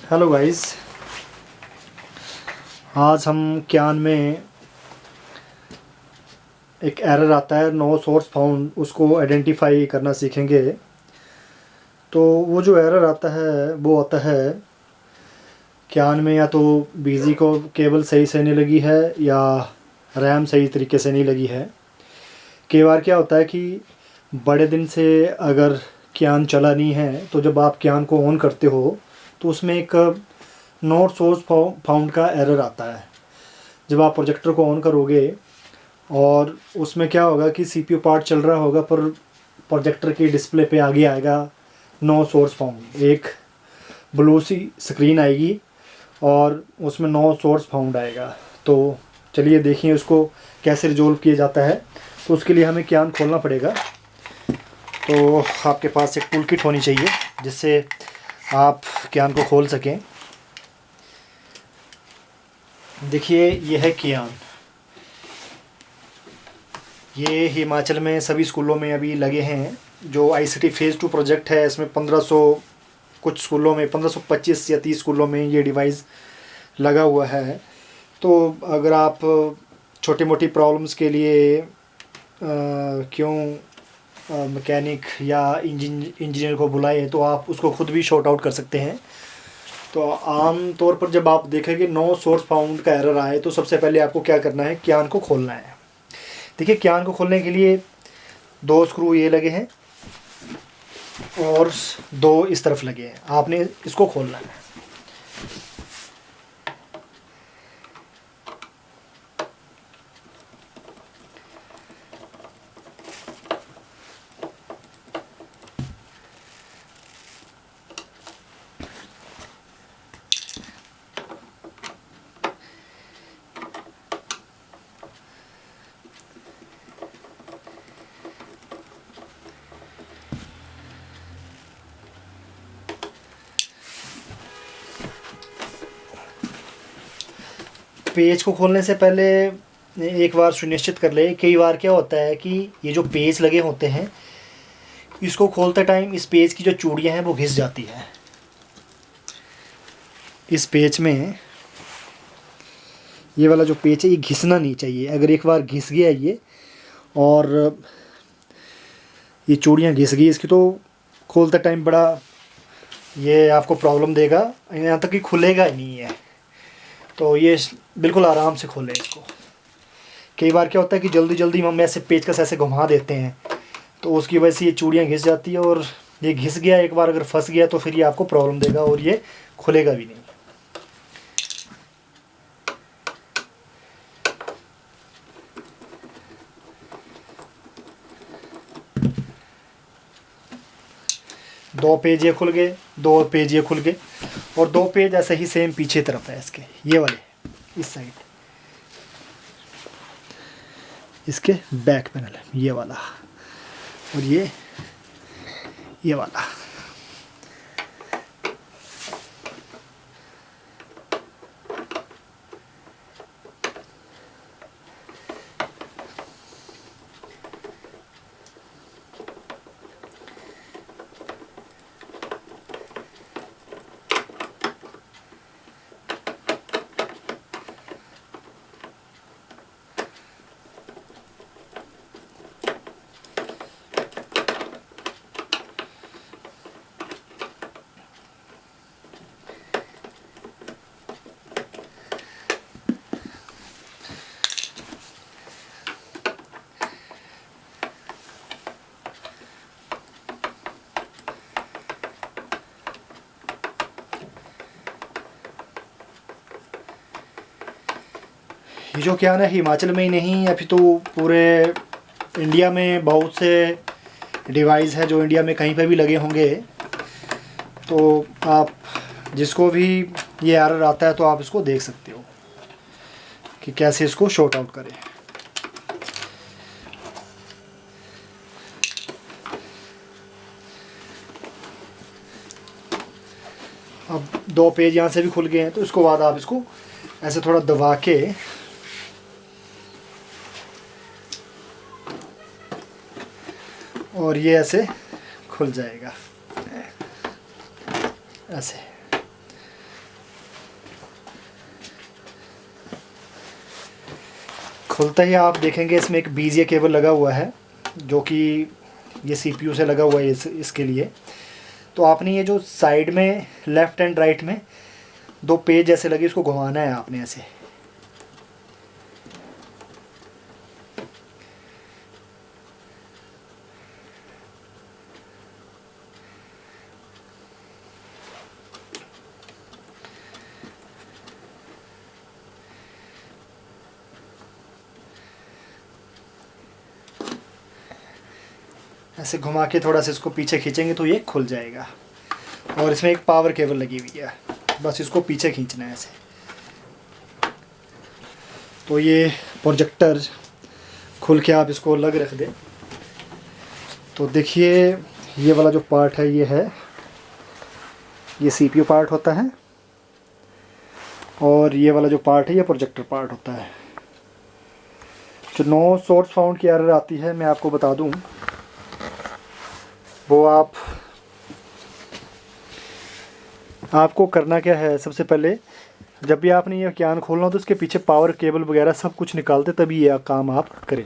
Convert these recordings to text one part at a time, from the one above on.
Hello guys, आज हम क्यान में एक एरर आता है नो सोर्स फाउंड, उसको आइडेंटिफाई करना सीखेंगे। तो वो जो एरर आता है वो आता है क्यान में या तो बीजी को केबल सही से नहीं लगी है या रैम सही तरीके से नहीं लगी है। कई बार क्या होता है कि बड़े दिन से अगर क्यान चला नहीं है तो जब आप क्यान को ऑन करते हो तो उसमें एक नॉट सोर्स फाउंड का एरर आता है। जब आप प्रोजेक्टर को ऑन करोगे और उसमें क्या होगा कि सीपीयू पार्ट चल रहा होगा पर प्रोजेक्टर की डिस्प्ले पे आगे आएगा नो सोर्स फाउंड, एक ब्लू सी स्क्रीन आएगी और उसमें नो सोर्स फाउंड आएगा। तो चलिए देखिए उसको कैसे रिजोल्व किया जाता है। तो उसके लिए हमें क्यान खोलना पड़ेगा। तो आपके पास एक टूल किट होनी चाहिए जिससे आप क्यान को खोल सकें। देखिए ये है क्यान, ये हिमाचल में सभी स्कूलों में अभी लगे हैं। जो आईसीटी फेज़ 2 प्रोजेक्ट है इसमें 1500 कुछ स्कूलों में 1525 या 30 स्कूलों में ये डिवाइस लगा हुआ है। तो अगर आप छोटी मोटी प्रॉब्लम्स के लिए क्यों मैकेनिक या इंजीनियर को बुलाए तो आप उसको खुद भी शॉर्ट आउट कर सकते हैं। तो आम तौर पर जब आप देखेंगे नो सोर्स फाउंड का एरर आए तो सबसे पहले आपको क्या करना है, क्यान को खोलना है। देखिए क्यान को खोलने के लिए 2 स्क्रू ये लगे हैं और 2 इस तरफ लगे हैं। आपने इसको खोलना है। पेज को खोलने से पहले एक बार सुनिश्चित कर ले। कई बार क्या होता है कि ये जो पेज लगे होते हैं इसको खोलते टाइम इस पेज की जो चूड़ियाँ हैं वो घिस जाती हैं। इस पेज में ये वाला जो पेज है ये घिसना नहीं चाहिए। अगर एक बार घिस गया ये और ये चूड़ियाँ घिस गई इसकी तो खोलते टाइम बड़ा ये आपको प्रॉब्लम देगा, यहाँ तक कि खुलेगा ही नहीं है। तो ये बिल्कुल आराम से खोलें इसको। कई बार क्या होता है कि जल्दी जल्दी हम ऐसे पेचकस ऐसे घुमा देते हैं तो उसकी वजह से ये चूड़ियाँ घिस जाती है और ये घिस गया एक बार अगर फंस गया तो फिर ये आपको प्रॉब्लम देगा और ये खुलेगा भी नहीं। दो पेज ये खुल गए, 2 पेज ये खुल गए और 2 पेज ऐसे ही सेम पीछे तरफ है इसके, ये वाले इस साइड, इसके बैक पैनल है ये वाला और ये वाला। ये जो क्यान है हिमाचल में ही नहीं अभी तो पूरे इंडिया में बहुत से डिवाइस है जो इंडिया में कहीं पे भी लगे होंगे। तो आप जिसको भी ये एरर आता है तो आप इसको देख सकते हो कि कैसे इसको शॉर्ट आउट करें। अब 2 पेज यहाँ से भी खुल गए हैं तो इसको बाद आप इसको ऐसे थोड़ा दबा के और ये ऐसे खुल जाएगा ऐसे। खुलता ही आप देखेंगे इसमें एक बीजीए केबल लगा हुआ है, जो कि ये सीपीयू से लगा हुआ है इसके लिए। तो आपने ये जो साइड में लेफ़्ट एंड राइट में 2 पेज जैसे लगे, इसको घुमाना है आपने ऐसे। ऐसे घुमा के थोड़ा सा इसको पीछे खींचेंगे तो ये खुल जाएगा। और इसमें एक पावर केबल लगी हुई है, बस इसको पीछे खींचना है ऐसे। तो ये प्रोजेक्टर खुल के आप इसको अलग रख दें। तो देखिए ये वाला जो पार्ट है ये है, ये सीपीयू पार्ट होता है, और ये वाला जो पार्ट है ये प्रोजेक्टर पार्ट होता है। जो नो सोर्स फाउंड की एरर आती है, मैं आपको बता दूं, वो आपको करना क्या है। सबसे पहले जब भी आपने ये क्यान खोलना हो तो उसके पीछे पावर केबल वगैरह सब कुछ निकालते तभी ये काम आप करें।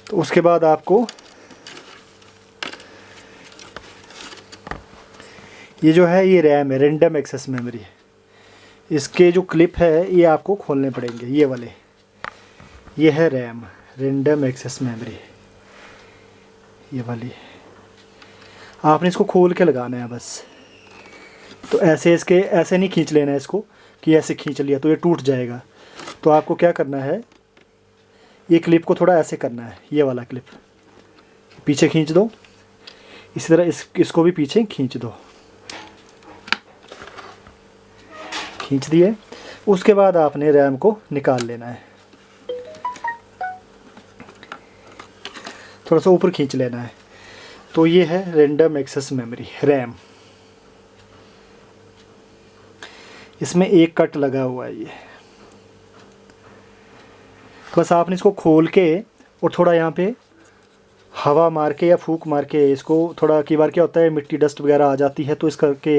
तो उसके बाद आपको ये जो है ये रैम है, रैंडम एक्सेस मेमोरी। इसके जो क्लिप है ये आपको खोलने पड़ेंगे, ये वाले। ये है रैम, रैंडम एक्सेस मेमोरी, ये वाली। आपने इसको खोल के लगाना है बस। तो ऐसे इसके ऐसे नहीं खींच लेना है इसको कि ऐसे खींच लिया तो ये टूट जाएगा। तो आपको क्या करना है, ये क्लिप को थोड़ा ऐसे करना है, ये वाला क्लिप पीछे खींच दो। इसी तरह इसको भी पीछे खींच दो, खींच दिए। उसके बाद आपने रैम को निकाल लेना है, थोड़ा सा ऊपर खींच लेना है। तो ये है रैंडम एक्सेस मेमोरी, रैम। इसमें एक कट लगा हुआ है ये। बस आपने इसको खोल के और थोड़ा यहाँ पे हवा मार के या फूंक मार के इसको थोड़ा, कई बार क्या होता है मिट्टी डस्ट वगैरह आ जाती है, तो इस करके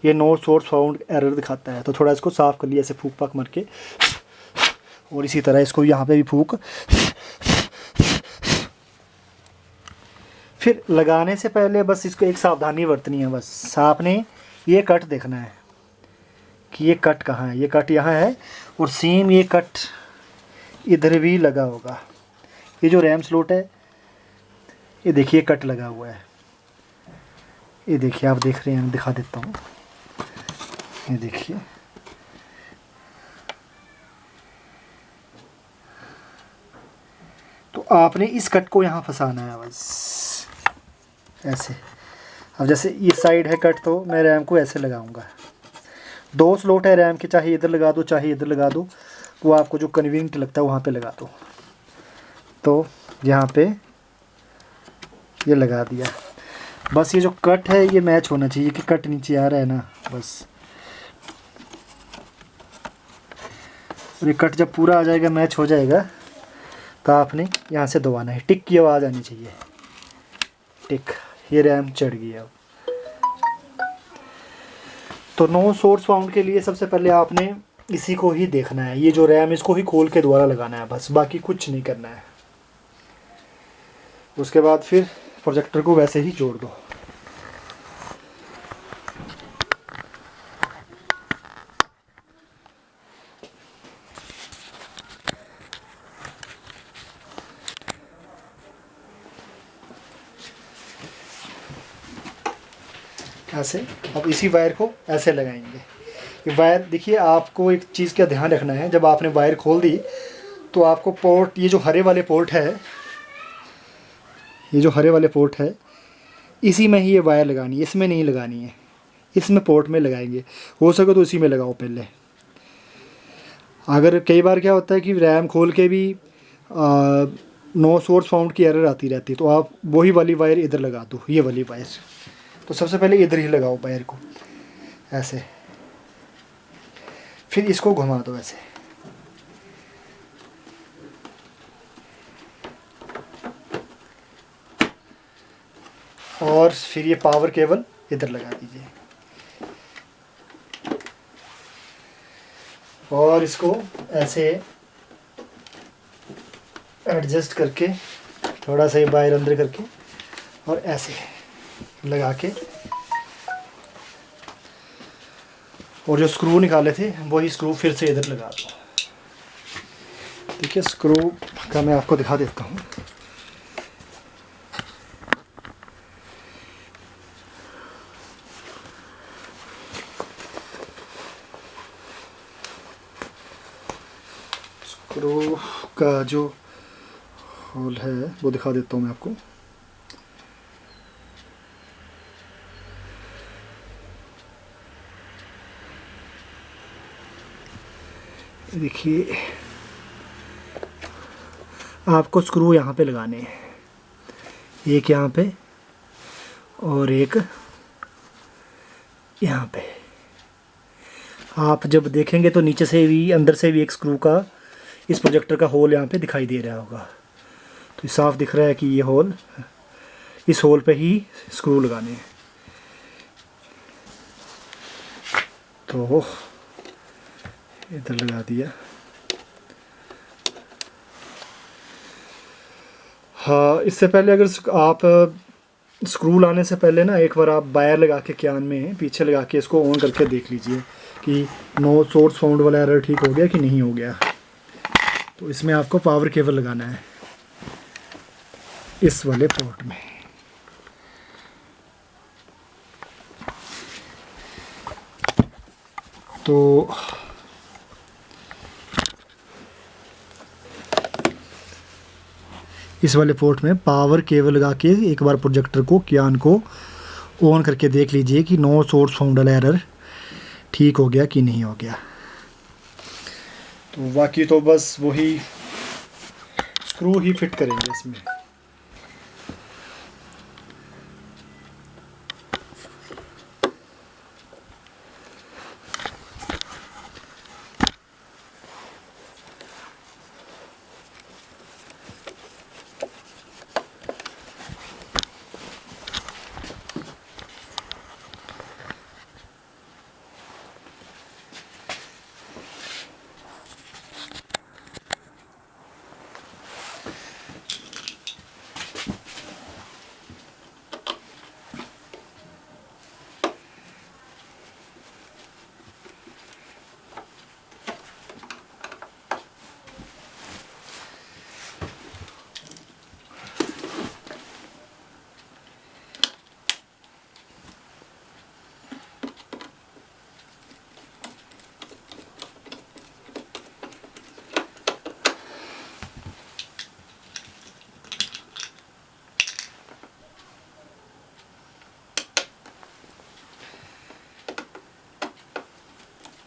ये नो सोर्स फाउंड एरर दिखाता है। तो थोड़ा इसको साफ़ कर लिया ऐसे फूंक पाक मार के, और इसी तरह इसको यहाँ पे भी फूंक। फिर लगाने से पहले बस इसको एक सावधानी बरतनी है। बस आपने ये कट देखना है कि ये कट कहाँ है। ये कट यहाँ है, और सेम ये कट इधर भी लगा होगा। ये जो रैम स्लॉट है, ये देखिए कट लगा हुआ है। ये देखिए, आप देख रहे हैं, मैं दिखा देता हूँ। ये देखिए, तो आपने इस कट को यहाँ फंसाना है बस ऐसे। अब जैसे ये साइड है कट, तो मैं रैम को ऐसे लगाऊंगा। 2 स्लॉट है रैम के, चाहे इधर लगा दो चाहे इधर लगा दो, वो आपको जो कन्वीनियंट लगता है वहाँ पे लगा दो। तो यहाँ पे ये लगा दिया। बस ये जो कट है ये मैच होना चाहिए कि कट नीचे आ रहा है ना, बस। और ये कट जब पूरा आ जाएगा, मैच हो जाएगा, तो आपने यहाँ से दबाना है। टिक की आवाज़ आनी चाहिए, टिक। ये रैम चढ़ गई अब। तो नो सोर्स फाउंड के लिए सबसे पहले आपने इसी को ही देखना है, ये जो रैम, इसको ही खोल के दोबारा लगाना है बस, बाकी कुछ नहीं करना है। उसके बाद फिर प्रोजेक्टर को वैसे ही जोड़ दो। ऐसे अब इसी वायर को ऐसे लगाएंगे। ये वायर देखिए, आपको एक चीज़ का ध्यान रखना है, जब आपने वायर खोल दी तो आपको पोर्ट, ये जो हरे वाले पोर्ट है, ये जो हरे वाले पोर्ट है, इसी में ही ये वायर लगानी है, इसमें नहीं लगानी है, इसमें पोर्ट में लगाएंगे। हो सके तो इसी में लगाओ पहले। अगर कई बार क्या होता है कि रैम खोल के भी नो सोर्स फाउंड की एरर आती रहती है, तो आप वही वाली वायर इधर लगा दो, ये वाली वायर। तो सबसे पहले इधर ही लगाओ वायर को ऐसे, फिर इसको घुमा दो ऐसे। और फिर ये पावर केबल इधर लगा दीजिए, और इसको ऐसे एडजस्ट करके थोड़ा सा ये बाहर अंदर करके और ऐसे लगा के, और जो स्क्रू निकाले थे वही स्क्रू फिर से इधर लगा दो। देखिए स्क्रू का मैं आपको दिखा देता हूँ। स्क्रू का जो होल है वो दिखा देता हूँ मैं आपको। देखिए आपको स्क्रू यहाँ पे लगाने हैं, एक यहाँ पे और एक यहाँ पे। आप जब देखेंगे तो नीचे से भी अंदर से भी एक स्क्रू का, इस प्रोजेक्टर का होल यहाँ पे दिखाई दे रहा होगा। तो साफ दिख रहा है कि ये होल, इस होल पे ही स्क्रू लगाने हैं। तो इधर लगा दिया। हाँ, इससे पहले अगर आप स्क्रू लाने से पहले ना एक बार आप वायर लगा के क्यान में पीछे लगा के इसको ऑन करके देख लीजिए कि नो सोर्स फाउंड वाला एरर ठीक हो गया कि नहीं हो गया। तो इसमें आपको पावर केबल लगाना है इस वाले पोर्ट में। तो इस वाले पोर्ट में पावर केबल लगा के एक बार प्रोजेक्टर को, क्यान को ऑन करके देख लीजिए कि नो सोर्स फाउंड वाला एरर ठीक हो गया कि नहीं हो गया। तो बाकी तो बस वही स्क्रू ही फिट करेंगे इसमें।